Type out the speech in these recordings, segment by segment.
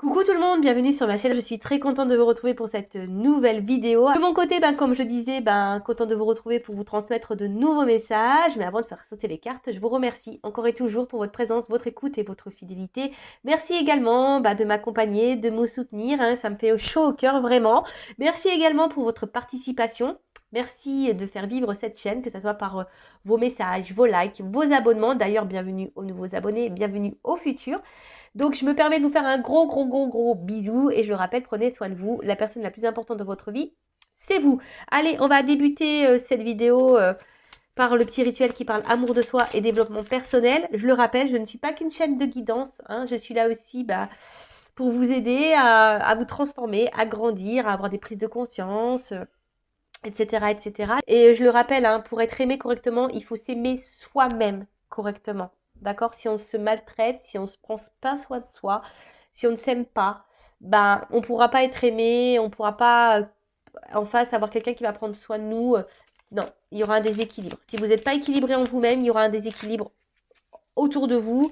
Coucou tout le monde, bienvenue sur ma chaîne, je suis très contente de vous retrouver pour cette nouvelle vidéo. De mon côté, comme je disais, contente de vous retrouver pour vous transmettre de nouveaux messages. Mais avant de faire sauter les cartes, je vous remercie encore et toujours pour votre présence, votre écoute et votre fidélité. Merci également de m'accompagner, de me soutenir, hein, ça me fait chaud au cœur vraiment. Merci également pour votre participation. Merci de faire vivre cette chaîne, que ce soit par vos messages, vos likes, vos abonnements. D'ailleurs, bienvenue aux nouveaux abonnés, bienvenue aux futurs. Donc, je me permets de vous faire un gros bisou. Et je le rappelle, prenez soin de vous. La personne la plus importante de votre vie, c'est vous. Allez, on va débuter cette vidéo par le petit rituel qui parle amour de soi et développement personnel. Je le rappelle, je ne suis pas qu'une chaîne de guidance. Hein. Je suis là aussi pour vous aider à vous transformer, à grandir, à avoir des prises de conscience, etc., etc. Et je le rappelle, hein, pour être aimé correctement, il faut s'aimer soi-même correctement. D'accord? Si on se maltraite, si on ne se prend pas soin de soi, si on ne s'aime pas, on ne pourra pas être aimé, on ne pourra pas en face avoir quelqu'un qui va prendre soin de nous. Non, il y aura un déséquilibre. Si vous n'êtes pas équilibré en vous-même, il y aura un déséquilibre autour de vous,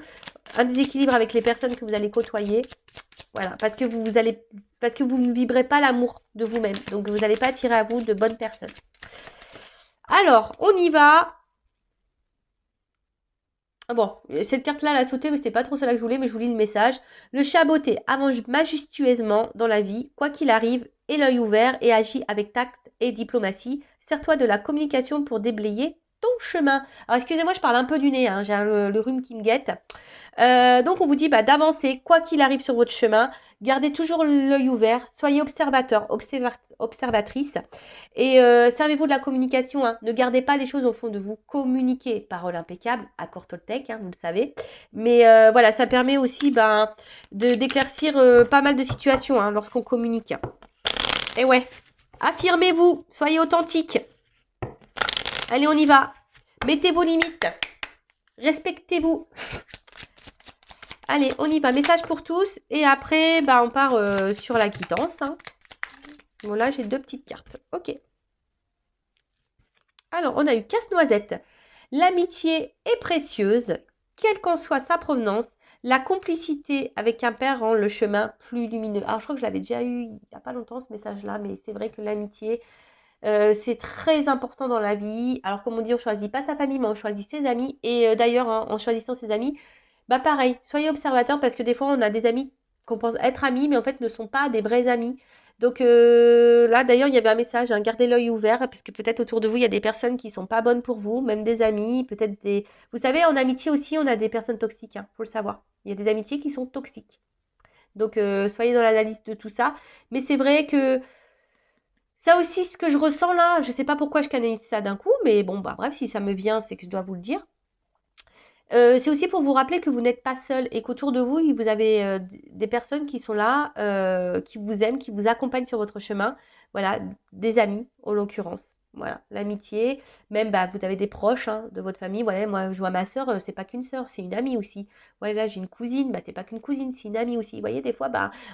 un déséquilibre avec les personnes que vous allez côtoyer. Voilà, parce que vous ne vibrez pas l'amour de vous-même. Donc vous n'allez pas attirer à vous de bonnes personnes. Alors, on y va. Bon, cette carte-là, elle a sauté, mais c'était pas trop celle que je voulais, mais je vous lis le message. Le chat botté avance majestueusement dans la vie, quoi qu'il arrive, et l'œil ouvert et agit avec tact et diplomatie. Sers-toi de la communication pour déblayer ton chemin. Alors, excusez-moi, je parle un peu du nez, hein, j'ai le rhume qui me guette. Donc, on vous dit d'avancer, quoi qu'il arrive sur votre chemin. Gardez toujours l'œil ouvert, soyez observateur, observatrice. Et servez-vous de la communication. Hein. Ne gardez pas les choses au fond de vous. Communiquez, parole impeccable, accord Toltec, hein, vous le savez. Mais voilà, ça permet aussi d'éclaircir pas mal de situations hein, lorsqu'on communique. Et ouais, affirmez-vous, soyez authentique. Allez, on y va. Mettez vos limites. Respectez-vous. Allez, on y va. Message pour tous. Et après, on part sur la quittance. Hein. Bon, là, j'ai 2 petites cartes. Ok. Alors, on a eu casse-noisette. L'amitié est précieuse, quelle qu'en soit sa provenance. La complicité avec un père rend le chemin plus lumineux. Alors, je crois que je l'avais déjà eu il n'y a pas longtemps, ce message-là, mais c'est vrai que l'amitié, c'est très important dans la vie. Alors, comme on dit, on ne choisit pas sa famille, mais on choisit ses amis. Et d'ailleurs, en choisissant ses amis, pareil, soyez observateurs parce que des fois, on a des amis qu'on pense être amis, mais en fait, ne sont pas des vrais amis. Donc là, d'ailleurs, il y avait un message, hein, gardez l'œil ouvert, parce que peut-être autour de vous, il y a des personnes qui ne sont pas bonnes pour vous, même des amis, peut-être des... Vous savez, en amitié aussi, on a des personnes toxiques, hein, faut le savoir. Il y a des amitiés qui sont toxiques. Donc soyez dans l'analyse de tout ça. Mais c'est vrai que ça aussi, ce que je ressens là, je ne sais pas pourquoi je canalise ça d'un coup, mais bon, bref, si ça me vient, c'est que je dois vous le dire. C'est aussi pour vous rappeler que vous n'êtes pas seul et qu'autour de vous, vous avez des personnes qui sont là, qui vous aiment, qui vous accompagnent sur votre chemin. Voilà, des amis en l'occurrence. Voilà, l'amitié. Même, vous avez des proches hein, de votre famille. Voilà, moi, je vois ma sœur, c'est pas qu'une sœur, c'est une amie aussi. Voilà, j'ai une cousine, c'est pas qu'une cousine, c'est une amie aussi. Vous voyez, des fois,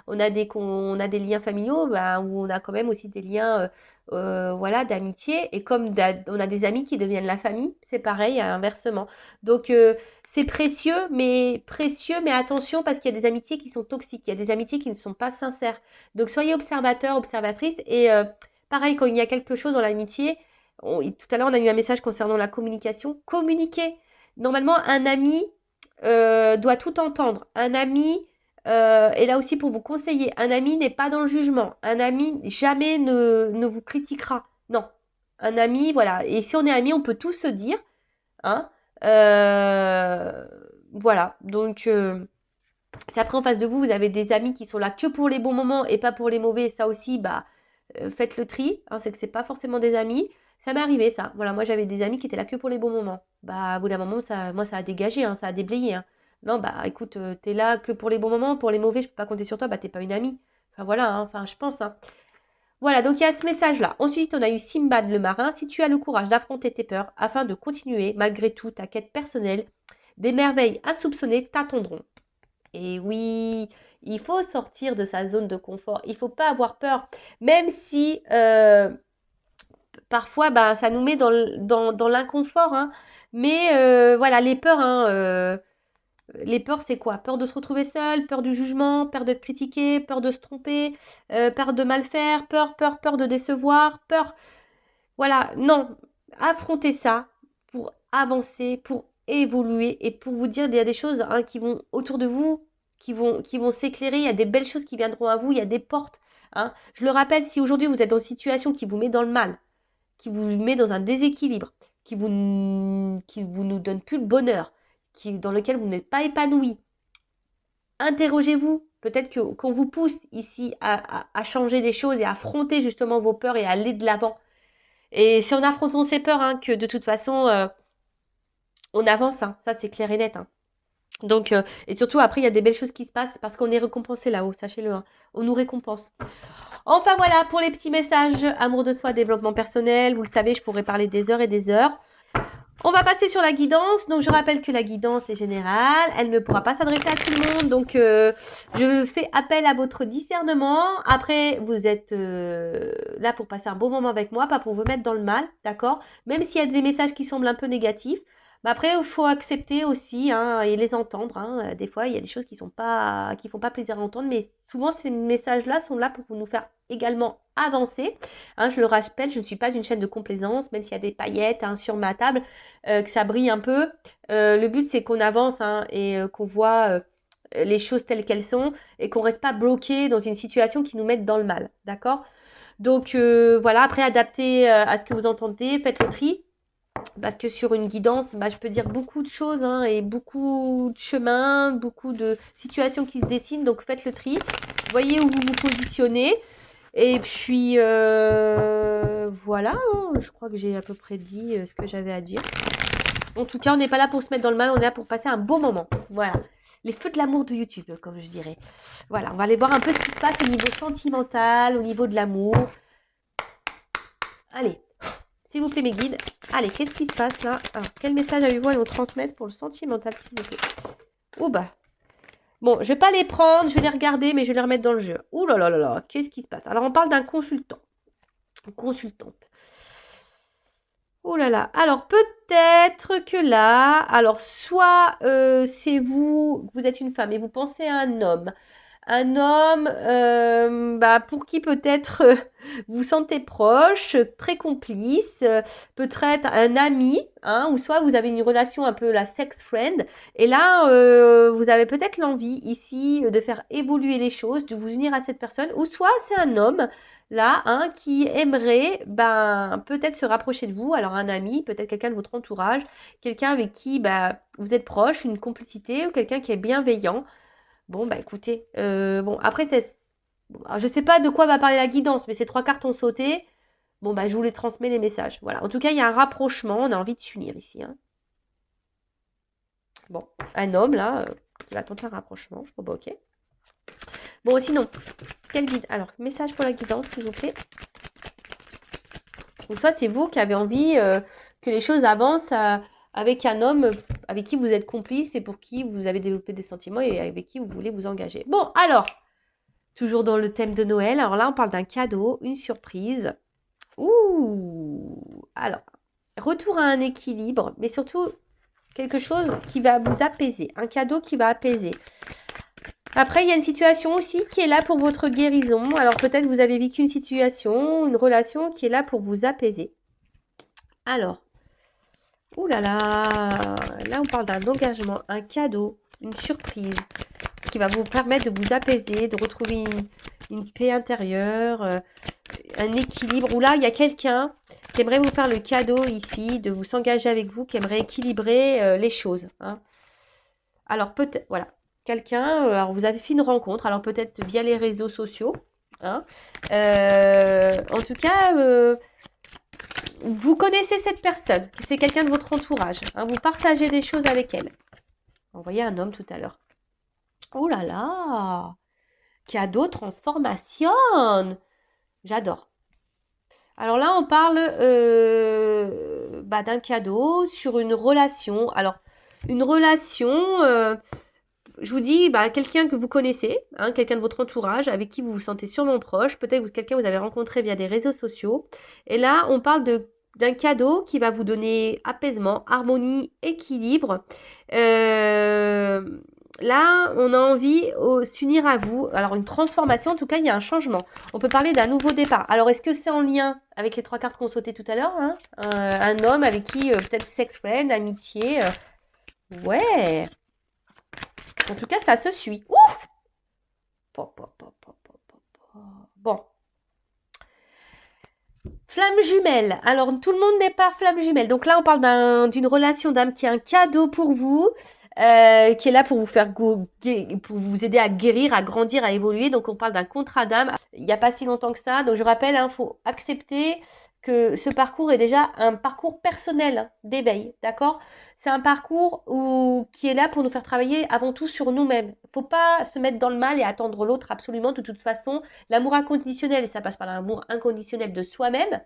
on a des liens familiaux où on a quand même aussi des liens voilà, d'amitié. Et comme on a des amis qui deviennent la famille, c'est pareil, inversement. Donc, c'est précieux, mais attention parce qu'il y a des amitiés qui sont toxiques, il y a des amitiés qui ne sont pas sincères. Donc soyez observateurs, observatrices et pareil quand il y a quelque chose dans l'amitié, tout à l'heure on a eu un message concernant la communication, communiquez. Normalement un ami doit tout entendre. Un ami est là aussi pour vous conseiller. Un ami n'est pas dans le jugement. Un ami jamais ne vous critiquera. Non. Un ami, voilà. Et si on est amis, on peut tout se dire. Hein. Euh, voilà, donc c'est après en face de vous, vous avez des amis qui sont là que pour les bons moments et pas pour les mauvais. Ça aussi, faites le tri. Hein, c'est que c'est pas forcément des amis. Ça m'est arrivé ça. Voilà, moi j'avais des amis qui étaient là que pour les bons moments. Au bout d'un moment, moi ça a dégagé, hein, ça a déblayé. Hein. Non, écoute, t'es là que pour les bons moments, pour les mauvais, je peux pas compter sur toi, t'es pas une amie. Enfin voilà, hein, enfin je pense. Hein. Voilà, donc il y a ce message-là. Ensuite, on a eu Simbad le marin. Si tu as le courage d'affronter tes peurs afin de continuer, malgré tout, ta quête personnelle, des merveilles insoupçonnées t'attendront. Et oui, il faut sortir de sa zone de confort. Il ne faut pas avoir peur. Même si parfois, ça nous met dans l'inconfort. Hein. Mais voilà, les peurs, hein, Les peurs, c'est quoi? Peur de se retrouver seul, peur du jugement, peur d'être critiqué, peur de se tromper, peur de mal faire, peur de décevoir, peur. Voilà, non, affrontez ça pour avancer, pour évoluer et pour vous dire, il y a des choses hein, qui vont autour de vous, qui vont s'éclairer, il y a des belles choses qui viendront à vous, il y a des portes. Hein. Je le rappelle, si aujourd'hui vous êtes dans une situation qui vous met dans le mal, qui vous met dans un déséquilibre, qui vous nous donne plus le bonheur, dans lequel vous n'êtes pas épanoui, interrogez-vous. Peut-être qu'on vous pousse ici à changer des choses et à affronter justement vos peurs et à aller de l'avant. Et c'est en affrontant ses peurs hein, que de toute façon, on avance. Hein. Ça, c'est clair et net. Hein. Donc, et surtout, après, il y a des belles choses qui se passent parce qu'on est récompensé là-haut, sachez-le. Hein. On nous récompense. Enfin, voilà pour les petits messages amour de soi, développement personnel. Vous le savez, je pourrais parler des heures et des heures. On va passer sur la guidance. Donc, je rappelle que la guidance est générale. Elle ne pourra pas s'adresser à tout le monde. Donc, je fais appel à votre discernement. Après, vous êtes là pour passer un bon moment avec moi, pas pour vous mettre dans le mal, d'accord? Même s'il y a des messages qui semblent un peu négatifs. Mais après, il faut accepter aussi hein, et les entendre. Hein. Des fois, il y a des choses qui font pas plaisir à entendre. Mais souvent, ces messages-là sont là pour nous faire également avancer. Hein, je le rappelle, je ne suis pas une chaîne de complaisance, même s'il y a des paillettes hein, sur ma table, que ça brille un peu. Le but, c'est qu'on avance hein, et qu'on voit les choses telles qu'elles sont et qu'on ne reste pas bloqué dans une situation qui nous mette dans le mal. D'accord? Donc, voilà, après, adaptez à ce que vous entendez, faites le tri. Parce que sur une guidance, bah, je peux dire beaucoup de choses hein, et beaucoup de chemins, beaucoup de situations qui se dessinent. Donc, faites le tri. Voyez où vous vous positionnez. Et puis, voilà, hein, je crois que j'ai à peu près dit ce que j'avais à dire. En tout cas, on n'est pas là pour se mettre dans le mal, on est là pour passer un bon moment. Voilà, les feux de l'amour de YouTube, comme je dirais. Voilà, on va aller voir un peu ce qui se passe au niveau sentimental, au niveau de l'amour. Allez, s'il vous plaît mes guides. Allez, qu'est-ce qui se passe là? Alors, quel message avez-vous à nous transmettre pour le sentimental, s'il vous plaît? Oh bah... Bon, je vais pas les prendre, je vais les regarder, mais je vais les remettre dans le jeu. Ouh là là là là, qu'est-ce qui se passe? Alors, on parle d'un consultant. Consultante. Oh là là. Alors, peut-être que là, alors, soit c'est vous êtes une femme et vous pensez à un homme. Un homme bah, pour qui peut-être vous sentez proche, très complice, peut-être un ami, hein, ou soit vous avez une relation un peu la sex friend, et là vous avez peut-être l'envie ici de faire évoluer les choses, de vous unir à cette personne, ou soit c'est un homme là hein, qui aimerait ben, peut-être se rapprocher de vous, alors un ami, peut-être quelqu'un de votre entourage, quelqu'un avec qui bah, vous êtes proche, une complicité, ou quelqu'un qui est bienveillant. Bon, bah écoutez, bon, après, bon, je sais pas de quoi va parler la guidance, mais ces 3 cartes ont sauté. Bon, bah, je vous les transmets les messages. Voilà. En tout cas, il y a un rapprochement. On a envie de s'unir ici. Hein. Bon, un homme, là, qui va tenter un rapprochement. Bon, bah, ok. Bon, sinon, quel guide? Alors, message pour la guidance, s'il vous plaît. Ou soit c'est vous qui avez envie que les choses avancent avec un homme avec qui vous êtes complice et pour qui vous avez développé des sentiments et avec qui vous voulez vous engager. Bon, alors, toujours dans le thème de Noël. Alors là, on parle d'un cadeau, une surprise. Ouh! Alors, retour à un équilibre, mais surtout quelque chose qui va vous apaiser. Un cadeau qui va apaiser. Après, il y a une situation aussi qui est là pour votre guérison. Alors peut-être vous avez vécu une situation, une relation qui est là pour vous apaiser. Alors, ouh là là, là on parle d'un engagement, un cadeau, une surprise qui va vous permettre de vous apaiser, de retrouver une paix intérieure, un équilibre. Où là, il y a quelqu'un qui aimerait vous faire le cadeau ici, de vous s'engager avec vous, qui aimerait équilibrer les choses. Hein. Alors peut-être, voilà, quelqu'un, alors vous avez fait une rencontre, alors peut-être via les réseaux sociaux. Hein. En tout cas, vous connaissez cette personne, c'est quelqu'un de votre entourage. Hein, vous partagez des choses avec elle. On voyait un homme tout à l'heure. Oh là là! Cadeau transformation! J'adore. Alors là, on parle bah, d'un cadeau sur une relation. Alors, une relation, je vous dis, bah, quelqu'un que vous connaissez, hein, quelqu'un de votre entourage, avec qui vous vous sentez sûrement proche. Peut-être quelqu'un que vous avez rencontré via des réseaux sociaux. Et là, on parle d'un cadeau qui va vous donner apaisement, harmonie, équilibre. Là, on a envie de s'unir à vous. Alors, une transformation, en tout cas, il y a un changement. On peut parler d'un nouveau départ. Alors, est-ce que c'est en lien avec les 3 cartes qu'on sautait tout à l'heure, hein, un homme avec qui, peut-être sex friend, amitié. Ouais. En tout cas, ça se suit. Ouh. Bon. Flamme jumelle. Alors, tout le monde n'est pas flamme jumelle. Donc là, on parle d'une relation d'âme qui est un cadeau pour vous, qui est là pour vous faire pour vous aider à guérir, à grandir, à évoluer. Donc, on parle d'un contrat d'âme. Il n'y a pas si longtemps que ça. Donc, je rappelle, il faut accepter que ce parcours est déjà un parcours personnel d'éveil, d'accord? C'est un parcours qui est là pour nous faire travailler avant tout sur nous-mêmes. Il ne faut pas se mettre dans le mal et attendre l'autre absolument. De toute façon, l'amour inconditionnel, ça passe par l'amour inconditionnel de soi-même.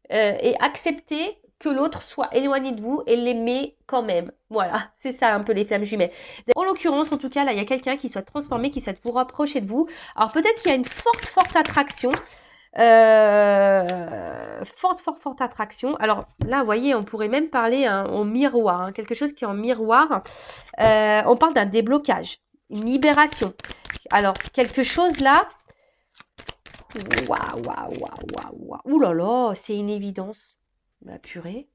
Et accepter que l'autre soit éloigné de vous et l'aimer quand même. Voilà, c'est ça un peu les flammes jumelles. En l'occurrence, en tout cas, là, il y a quelqu'un qui soit transformé, qui souhaite vous rapprocher de vous. Alors peut-être qu'il y a une forte attraction. Forte attraction. Alors là, vous voyez, on pourrait même parler en miroir, hein, quelque chose qui est en miroir. On parle d'un déblocage, une libération. Alors, quelque chose là. Waouh. Ouh là là, c'est une évidence. Ma purée.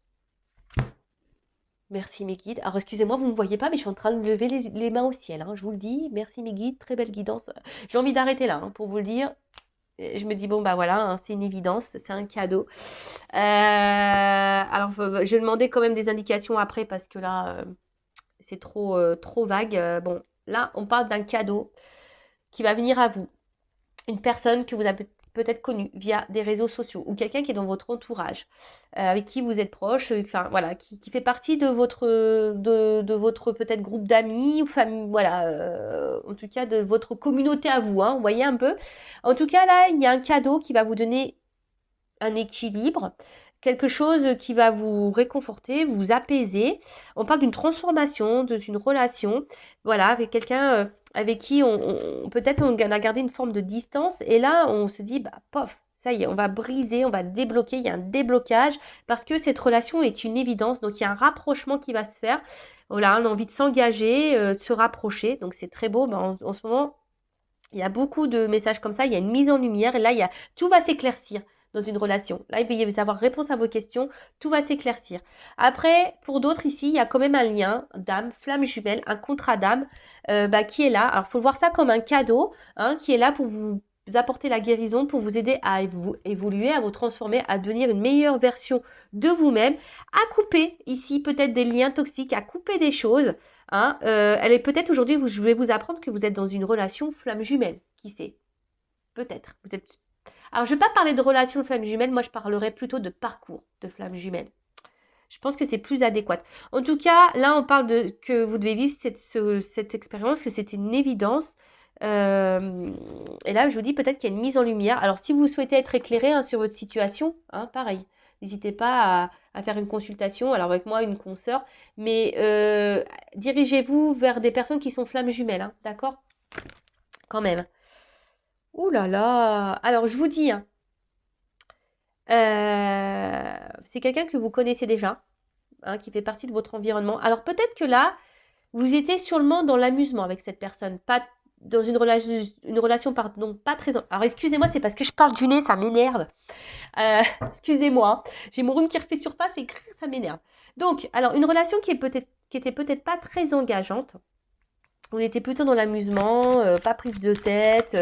Merci mes guides. Alors excusez-moi, vous ne me voyez pas, mais je suis en train de lever les mains au ciel, hein, je vous le dis. Merci mes guides, très belle guidance. J'ai envie d'arrêter là, hein, pour vous le dire. Je me dis, bon, bah voilà, hein, c'est une évidence, c'est un cadeau. Alors, je vais demander quand même des indications après, parce que là, c'est trop vague. Bon, là, on parle d'un cadeau qui va venir à vous. Une personne que vous avez peut-être connue via des réseaux sociaux ou quelqu'un qui est dans votre entourage, avec qui vous êtes proche, enfin voilà, qui fait partie de votre peut-être groupe d'amis ou famille, voilà, en tout cas de votre communauté à vous, hein, vous voyez un peu. En tout cas là, il y a un cadeau qui va vous donner un équilibre, quelque chose qui va vous réconforter, vous apaiser. On parle d'une transformation, d'une relation, voilà, avec quelqu'un avec qui peut-être on a gardé une forme de distance et là on se dit, bah pof, ça y est, on va briser, on va débloquer, il y a un déblocage parce que cette relation est une évidence, donc il y a un rapprochement qui va se faire. Voilà, on a envie de s'engager, de se rapprocher, donc c'est très beau. En ce moment, il y a beaucoup de messages comme ça, il y a une mise en lumière et là, tout va s'éclaircir dans une relation. Là, il va y avoir réponse à vos questions, tout va s'éclaircir. Après, pour d'autres ici, il y a quand même un lien d'âme, flamme jumelle, un contrat d'âme qui est là. Alors, il faut voir ça comme un cadeau, hein, qui est là pour vous apporter la guérison, pour vous aider à évoluer, à vous transformer, à devenir une meilleure version de vous-même, à couper ici peut-être des liens toxiques, à couper des choses. Hein, elle est peut-être aujourd'hui, je vais vous apprendre que vous êtes dans une relation flamme jumelle. Qui sait? Peut-être. Alors, je ne vais pas parler de relation flamme jumelle, moi je parlerai plutôt de parcours de flamme jumelle. Je pense que c'est plus adéquat. En tout cas, là, on parle que vous devez vivre cette expérience, que c'est une évidence. Et là, je vous dis peut-être qu'il y a une mise en lumière. Alors, si vous souhaitez être éclairé, hein, sur votre situation, hein, pareil. N'hésitez pas à faire une consultation, alors avec moi, une consoeur. Mais dirigez-vous vers des personnes qui sont flammes jumelles, hein, d'accord? Quand même. Ouh là là. Alors, je vous dis, hein, c'est quelqu'un que vous connaissez déjà, hein, qui fait partie de votre environnement. Alors, peut-être que là, vous étiez sûrement dans l'amusement avec cette personne, pas dans une relation pardon, pas très... Alors, excusez-moi, c'est parce que je parle du nez, ça m'énerve. Excusez-moi, hein. J'ai mon rhume qui refait surface et ça m'énerve. Donc, alors, une relation qui était peut-être pas très engageante. On était plutôt dans l'amusement, pas prise de tête,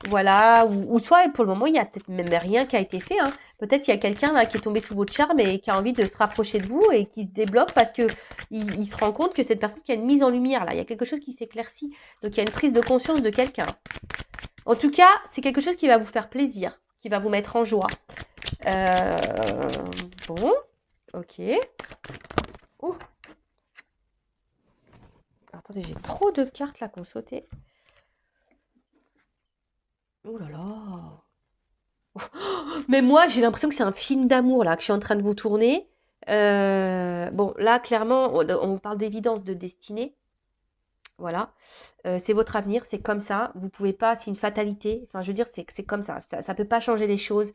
voilà. Ou soit, pour le moment, il n'y a peut-être même rien qui a été fait, hein. Peut-être qu'il y a quelqu'un là qui est tombé sous votre charme et qui a envie de se rapprocher de vous et qui se débloque parce que il se rend compte que cette personne qui a une mise en lumière là, il y a quelque chose qui s'éclaircit. Donc il y a une prise de conscience de quelqu'un. En tout cas, c'est quelque chose qui va vous faire plaisir, qui va vous mettre en joie. Bon, ok. Ouh. Attendez, j'ai trop de cartes là qu'on sautait. Oh là là. Mais moi, j'ai l'impression que c'est un film d'amour là que je suis en train de vous tourner. Bon, là, clairement, on parle d'évidence de destinée. Voilà. C'est votre avenir, c'est comme ça. Vous pouvez pas, c'est une fatalité. Enfin, je veux dire, c'est comme ça. Ça peut pas changer les choses.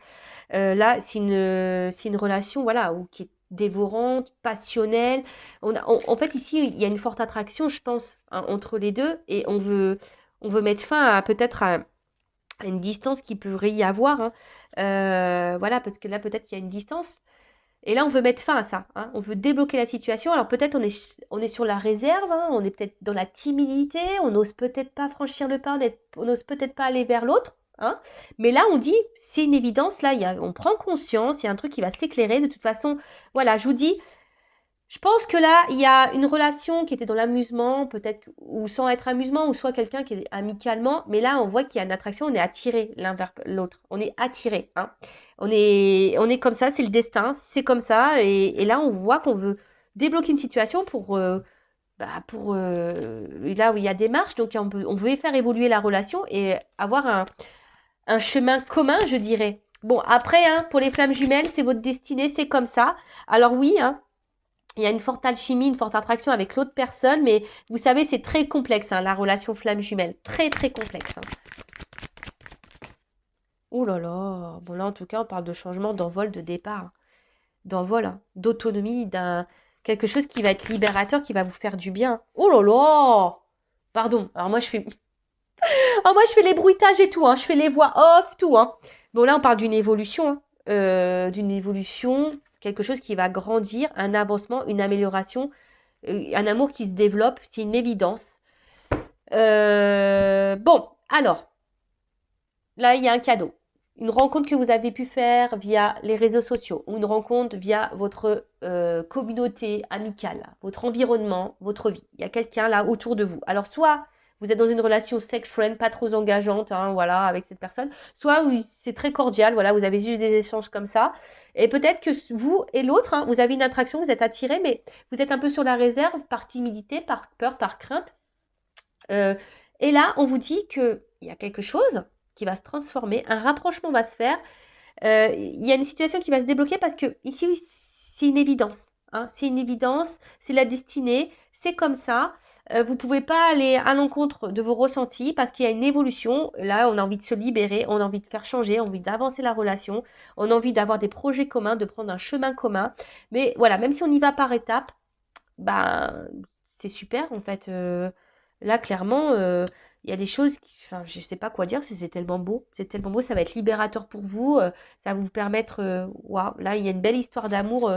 Là, c'est une relation, voilà, qui est dévorante, passionnelle. En fait, ici, il y a une forte attraction, je pense, hein, entre les deux, et on veut mettre fin à peut-être à une distance qui pourrait y avoir, hein. Voilà, parce que là, peut-être qu'il y a une distance. Et là, on veut mettre fin à ça, hein. On veut débloquer la situation. Alors peut-être on est sur la réserve, hein, on est peut-être dans la timidité, on n'ose peut-être pas franchir le pas, on n'ose peut-être pas aller vers l'autre, hein. Mais là, on dit, c'est une évidence, là, on prend conscience, il y a un truc qui va s'éclairer. De toute façon, voilà, je vous dis, je pense que là, il y a une relation qui était dans l'amusement, peut-être, ou sans être amusement, ou soit quelqu'un qui est amicalement. Mais là, on voit qu'il y a une attraction, on est attiré l'un vers l'autre. On est attiré, hein. On est comme ça, c'est le destin, c'est comme ça. Et là, on voit qu'on veut débloquer une situation pour là où il y a des marches. Donc, on veut faire évoluer la relation et avoir un chemin commun, je dirais. Bon, après, hein, pour les flammes jumelles, c'est votre destinée, c'est comme ça. Alors oui, hein, il y a une forte alchimie, une forte attraction avec l'autre personne, mais vous savez, c'est très complexe, hein, la relation flamme jumelle. Très, très complexe, hein. Ouh là là. Bon, là, en tout cas, on parle de changement, d'envol, de départ, hein. D'envol, hein, d'autonomie, quelque chose qui va être libérateur, qui va vous faire du bien. Oh là là. Pardon. Alors, moi, je fais les bruitages et tout, hein. Je fais les voix off, tout, hein. Bon, là, on parle d'une évolution, hein. D'une évolution, quelque chose qui va grandir, un avancement, une amélioration, un amour qui se développe, c'est une évidence. Bon, alors, là, il y a un cadeau. Une rencontre que vous avez pu faire via les réseaux sociaux ou une rencontre via votre communauté amicale, votre environnement, votre vie. Il y a quelqu'un là autour de vous. Alors, soit vous êtes dans une relation sex-friend, pas trop engageante, hein, voilà, avec cette personne, soit c'est très cordial, voilà, vous avez juste des échanges comme ça. Et peut-être que vous et l'autre, hein, vous avez une attraction, vous êtes attirés, mais vous êtes un peu sur la réserve par timidité, par peur, par crainte. Euh, et là, on vous dit qu'il y a quelque chose qui va se transformer, un rapprochement va se faire. Il y a une situation qui va se débloquer parce que ici, oui, c'est une évidence, hein, c'est une évidence, c'est la destinée, c'est comme ça. Vous ne pouvez pas aller à l'encontre de vos ressentis parce qu'il y a une évolution. Là, on a envie de se libérer, on a envie de faire changer, on a envie d'avancer la relation, on a envie d'avoir des projets communs, de prendre un chemin commun. Mais voilà, même si on y va par étapes, bah, c'est super en fait. Là, clairement, il y a des choses enfin, je sais pas quoi dire, c'est tellement beau. C'est tellement beau, ça va être libérateur pour vous. Ça va vous permettre, waouh, là, il y a une belle histoire d'amour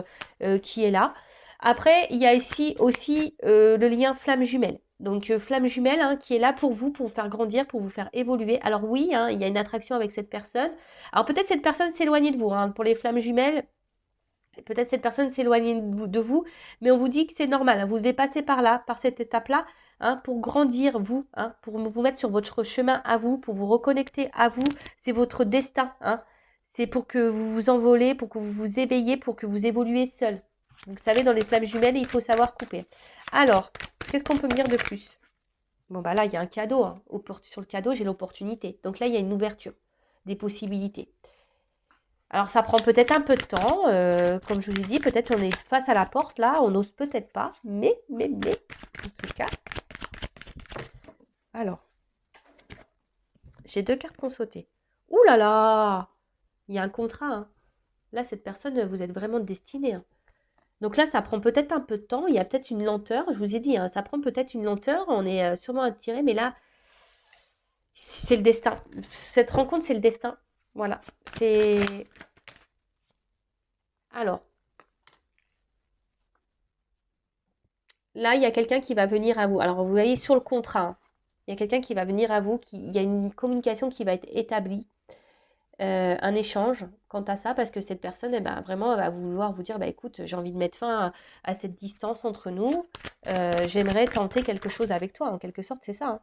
qui est là. Après, il y a ici aussi le lien flamme jumelle. Donc, flamme jumelle, hein, qui est là pour vous faire grandir, pour vous faire évoluer. Alors oui, hein, il y a une attraction avec cette personne. Alors peut-être cette personne s'éloigne de vous, hein. Pour les flammes jumelles, peut-être cette personne s'éloigne de vous, mais on vous dit que c'est normal, hein. Vous devez passer par là, par cette étape-là, hein, pour grandir, vous, hein, pour vous mettre sur votre chemin à vous, pour vous reconnecter à vous. C'est votre destin, hein. C'est pour que vous vous envolez, pour que vous vous éveillez, pour que vous évoluez seul. Vous savez, dans les flammes jumelles, il faut savoir couper. Alors, qu'est-ce qu'on peut me dire de plus? Bon, bah là, il y a un cadeau, hein. Sur le cadeau, j'ai l'opportunité. Donc là, il y a une ouverture, des possibilités. Alors ça prend peut-être un peu de temps, comme je vous ai dit, peut-être on est face à la porte là, on n'ose peut-être pas, mais, en tout cas. Alors, j'ai 2 cartes qui ont sauté. Ouh là là, il y a un contrat, hein. Là, cette personne, vous êtes vraiment destinée, hein. Donc là, ça prend peut-être un peu de temps, il y a peut-être une lenteur, je vous ai dit, hein, ça prend peut-être une lenteur, on est sûrement attiré, mais là, c'est le destin. Cette rencontre, c'est le destin. Voilà, c'est... Alors, là, il y a quelqu'un qui va venir à vous. Alors, vous voyez sur le contrat, hein, il y a quelqu'un qui va venir à vous, il y a une communication qui va être établie, un échange quant à ça, parce que cette personne, eh ben, vraiment, elle va vouloir vous dire, bah, écoute, j'ai envie de mettre fin à cette distance entre nous, j'aimerais tenter quelque chose avec toi, en quelque sorte, c'est ça, hein.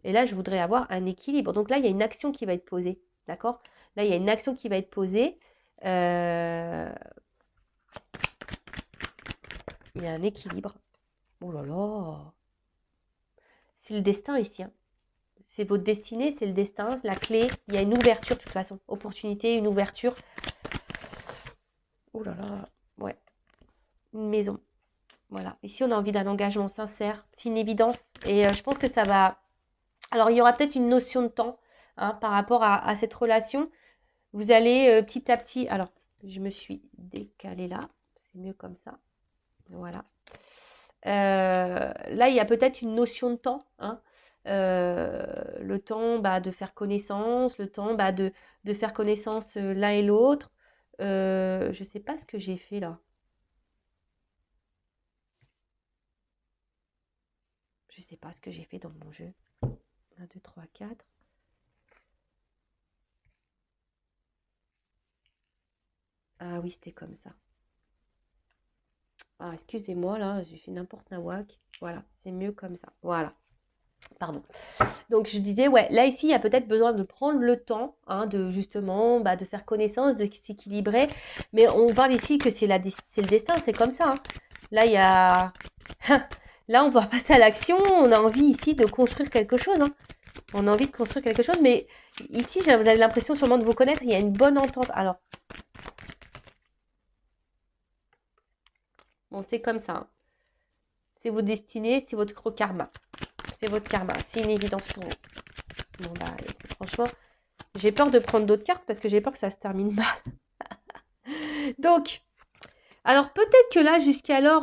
Et là, je voudrais avoir un équilibre. Donc là, il y a une action qui va être posée, d'accord? Là, il y a une action qui va être posée. Il y a un équilibre. Oh là là, c'est le destin ici, hein. C'est votre destinée, c'est le destin, c'est la clé. Il y a une ouverture de toute façon. Opportunité, une ouverture. Oh là là, ouais. Une maison. Voilà. Ici, on a envie d'un engagement sincère. C'est une évidence. Et je pense que ça va... Alors, il y aura peut-être une notion de temps hein, par rapport à cette relation. Vous allez petit à petit... Alors, je me suis décalée là. C'est mieux comme ça. Voilà. Là, il y a peut-être une notion de temps. Hein. Le temps de faire connaissance, le temps de faire connaissance l'un et l'autre. Je ne sais pas ce que j'ai fait là. Je ne sais pas ce que j'ai fait dans mon jeu. 1, 2, 3, 4. Ah oui, c'était comme ça. Ah, excusez-moi, là, j'ai fait n'importe nawak. Voilà, c'est mieux comme ça. Voilà. Pardon. Donc, je disais, ouais, là, ici, il y a peut-être besoin de prendre le temps, hein, de justement, de faire connaissance, de s'équilibrer. Mais on parle ici que c'est le destin, c'est comme ça. Hein. Là, il y a... Là, on va passer à l'action. On a envie ici de construire quelque chose. Hein. On a envie de construire quelque chose. Mais ici, vous avez l'impression sûrement de vous connaître. Il y a une bonne entente. Alors, bon, c'est comme ça. Hein. C'est vos destinées, c'est votre karma. C'est votre karma. C'est une évidence pour vous. Bon, franchement, j'ai peur de prendre d'autres cartes parce que j'ai peur que ça se termine mal. Donc, alors peut-être que là, jusqu'alors,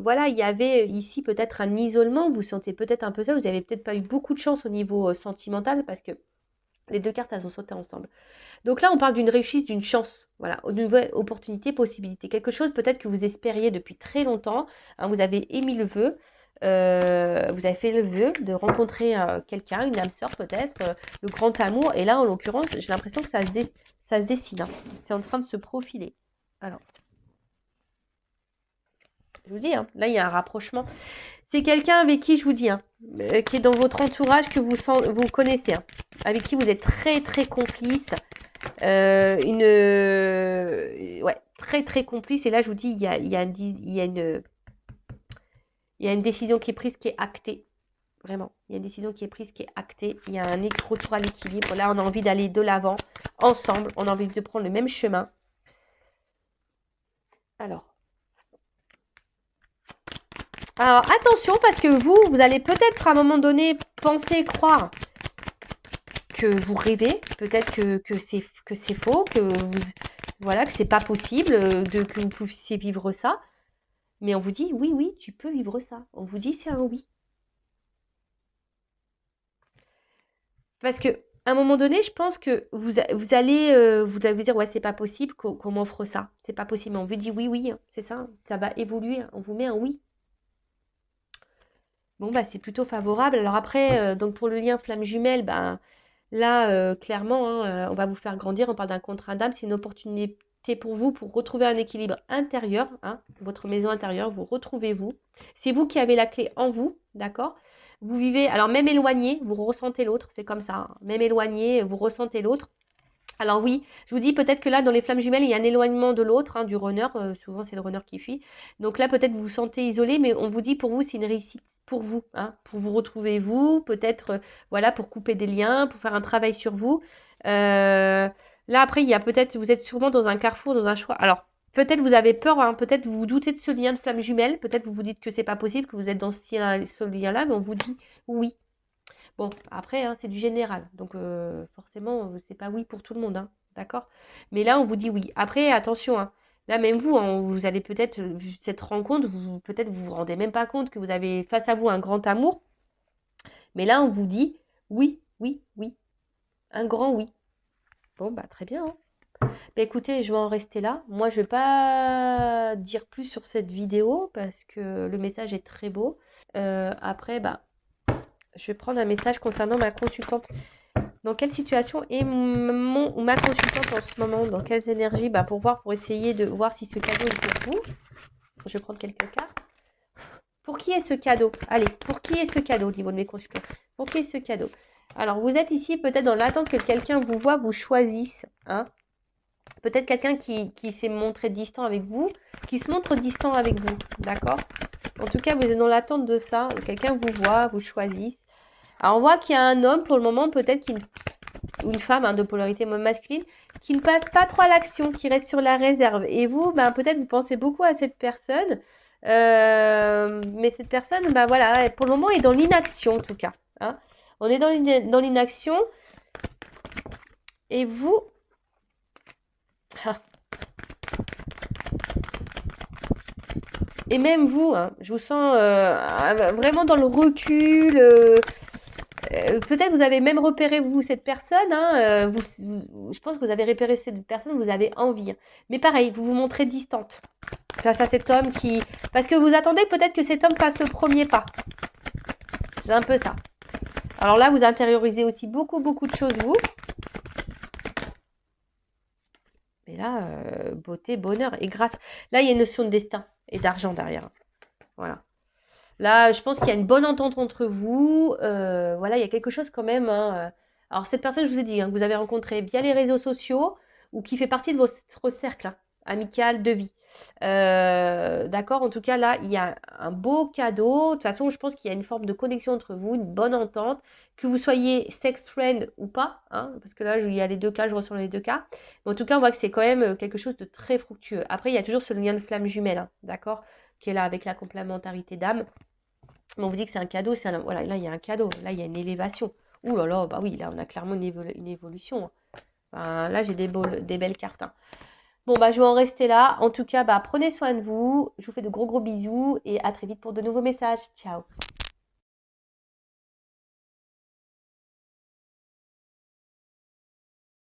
voilà, il y avait ici peut-être un isolement. Vous vous sentez peut-être un peu seul. Vous n'avez peut-être pas eu beaucoup de chance au niveau sentimental parce que les deux cartes, elles ont sauté ensemble. Donc là, on parle d'une réussite, d'une chance. Voilà, une nouvelle opportunité, possibilité. Quelque chose peut-être que vous espériez depuis très longtemps. Hein, vous avez émis le vœu. Vous avez fait le vœu de rencontrer quelqu'un, une âme sœur peut-être, le grand amour. Et là, en l'occurrence, j'ai l'impression que ça se dessine. Hein. C'est en train de se profiler. Alors, je vous dis, hein, là, il y a un rapprochement. C'est quelqu'un avec qui, je vous dis, hein, qui est dans votre entourage, que vous connaissez, hein, avec qui vous êtes très, très complice. Ouais, très, très complice. Et là, je vous dis, il y a une décision qui est prise, qui est actée. Vraiment, il y a une décision qui est prise, qui est actée. Il y a un retour à l'équilibre. Là, on a envie d'aller de l'avant, ensemble. On a envie de prendre le même chemin. Alors, attention, parce que vous allez peut-être à un moment donné penser, croire que vous rêvez, peut-être que c'est faux, voilà, que c'est pas possible, que vous puissiez vivre ça. Mais on vous dit, oui, oui, tu peux vivre ça. On vous dit, c'est un oui. Parce que à un moment donné, je pense que vous allez vous dire, ouais, c'est pas possible qu'on m'offre ça. C'est pas possible. Mais on vous dit, oui, oui, hein, c'est ça. Ça va évoluer. On vous met un oui. Bon, c'est plutôt favorable. Alors après, donc pour le lien flamme jumelle, là, clairement, hein, on va vous faire grandir. On parle d'un contrat d'âme. C'est une opportunité pour vous pour retrouver un équilibre intérieur. Hein, votre maison intérieure, vous retrouvez-vous. C'est vous qui avez la clé en vous, d'accord? Vous vivez, alors même éloigné, vous ressentez l'autre. C'est comme ça. Hein, même éloigné, vous ressentez l'autre. Alors oui, je vous dis peut-être que là, dans les flammes jumelles, il y a un éloignement de l'autre, hein, du runner. Souvent, c'est le runner qui fuit. Donc là, peut-être vous vous sentez isolé, mais on vous dit pour vous, c'est une réussite pour vous, hein, pour vous retrouver vous, peut-être, voilà, pour couper des liens, pour faire un travail sur vous. Là, après, il y a peut-être, vous êtes sûrement dans un carrefour, dans un choix. Alors, peut-être vous avez peur, hein, peut-être vous vous doutez de ce lien de flamme jumelle, peut-être vous vous dites que c'est pas possible, que vous êtes dans ce lien-là, mais on vous dit oui. Bon, après, hein, c'est du général. Donc, forcément, c'est pas oui pour tout le monde. Hein, d'accord? Mais là, on vous dit oui. Après, attention. Hein, là, même vous, hein, vous allez peut-être, cette rencontre, peut-être vous vous rendez même pas compte que vous avez face à vous un grand amour. Mais là, on vous dit oui, oui, oui. Un grand oui. Bon, très bien. Hein. Écoutez, je vais en rester là. Moi, je vais pas dire plus sur cette vidéo parce que le message est très beau. Après, je vais prendre un message concernant ma consultante. Dans quelle situation est ma consultante en ce moment? Dans quelles énergies? Pour essayer de voir si ce cadeau est pour vous. Je vais prendre quelques cartes. Pour qui est ce cadeau? Allez, pour qui est ce cadeau au niveau de mes consultants? Pour qui est ce cadeau? Alors, vous êtes ici peut-être dans l'attente que quelqu'un vous voit, vous choisisse. Hein, peut-être quelqu'un qui s'est montré distant avec vous, qui se montre distant avec vous. D'accord? En tout cas, vous êtes dans l'attente de ça. Quelqu'un vous voit, vous choisisse. Alors, on voit qu'il y a un homme, pour le moment, peut-être ou une femme, hein, de polarité masculine, qui ne passe pas trop à l'action, qui reste sur la réserve. Et vous, ben, peut-être vous pensez beaucoup à cette personne, mais cette personne, ben voilà, pour le moment est dans l'inaction en tout cas. Hein. On est dans l'inaction. Et vous... Ah. Et même vous, hein, je vous sens vraiment dans le recul. Peut-être vous avez même repéré, vous, cette personne. Hein, je pense que vous avez repéré cette personne, vous avez envie. Hein. Mais pareil, vous vous montrez distante face à cet homme qui... Parce que vous attendez peut-être que cet homme fasse le premier pas. C'est un peu ça. Alors là, vous intériorisez aussi beaucoup, beaucoup de choses, vous. Mais là, beauté, bonheur et grâce. Là, il y a une notion de destin et d'argent derrière. Voilà. Là, je pense qu'il y a une bonne entente entre vous. Voilà, il y a quelque chose quand même. Hein. Alors, cette personne, je vous ai dit, hein, que vous avez rencontrée via les réseaux sociaux ou qui fait partie de votre cercle hein, amical de vie. D'accord. En tout cas, là, il y a un beau cadeau. De toute façon, je pense qu'il y a une forme de connexion entre vous, une bonne entente. Que vous soyez sex friend ou pas, hein, parce que là, il y a les deux cas, je ressens les deux cas. Mais en tout cas, on voit que c'est quand même quelque chose de très fructueux. Après, il y a toujours ce lien de flamme jumelle, hein, d'accord, qui est là avec la complémentarité d'âme. Mais on vous dit que c'est un cadeau, voilà, là il y a un cadeau, là il y a une élévation. Ouh là là, bah oui, là on a clairement une évolution. Hein. Enfin, là j'ai des belles cartes. Hein. Bon bah je vais en rester là. En tout cas, bah prenez soin de vous. Je vous fais de gros bisous et à très vite pour de nouveaux messages. Ciao.